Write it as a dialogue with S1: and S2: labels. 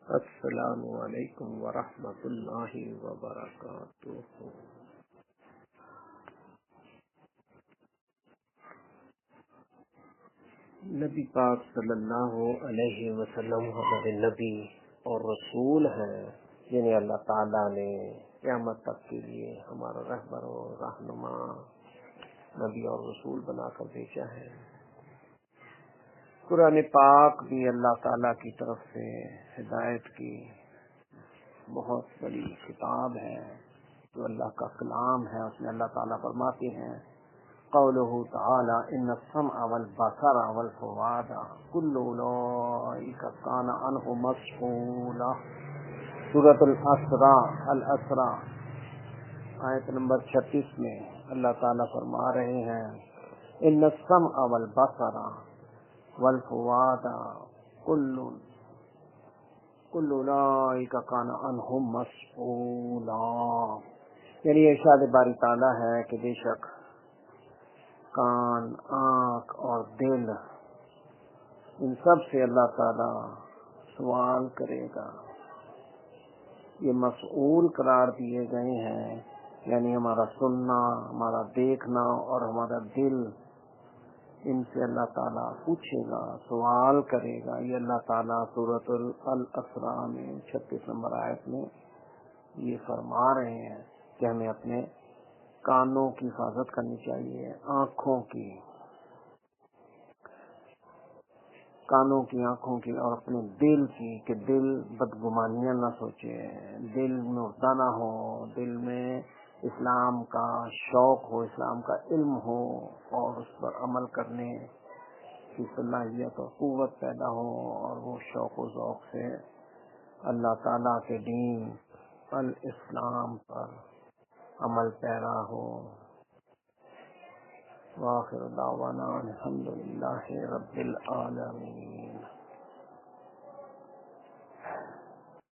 S1: السلام علیکم ورحمۃ اللہ وبرکاتہ۔ نبی پاک صلی اللہ علیہ وسلم ہمارے نبی اور رسول ہیں جنہیں اللہ تعالیٰ نے قیامت تک کے لیے ہمارا رہبر و رہنما نبی اور رسول بنا کر بھیجا ہے۔ قرآن پاک بھی اللہ تعالیٰ کی طرف سے ہدایت کی بہت بڑی کتاب ہے جو اللہ کا کلام ہے۔ اس میں اللہ تعالیٰ فرماتے ہیں قولہ تعالی ان السمع والبصر والفؤاد کل اولئک کان عنہ مسئولا۔ سورۃ الاسراء آیت نمبر 36 میں اللہ تعالیٰ فرما رہے ہیں ان السمع والبصر والفؤاد کل اولئک کان عنہ مسئولا، یعنی ارشاد باری تعالیٰ ہے کہ بے شک کان، آنکھ اور دل، ان سب سے اللہ تعالیٰ سوال کرے گا۔ یہ مسئول قرار دیے گئے ہیں، یعنی ہمارا سننا، ہمارا دیکھنا اور ہمارا دل، ان سے اللہ تعالیٰ پوچھے گا، سوال کرے گا۔ یہ اللہ تعالیٰ سورۃ الاسراء میں 36 نمبر آیت میں یہ فرما رہے ہیں کہ ہمیں اپنے کانوں کی حفاظت کرنی چاہیے، آنکھوں کی، آنکھوں کی اور اپنے دل کی، کہ دل بدگمانیاں نہ سوچے، دل مردہ نہ ہو، دل میں اسلام کا شوق ہو، اسلام کا علم ہو اور اس پر عمل کرنے کی صلاحیت اور قوت پیدا ہو، اور وہ شوق و ذوق سے اللہ تعالیٰ کے دین الاسلام پر عمل پیرا ہو۔ وآخر دعوانا الحمدللہ رب العالمین۔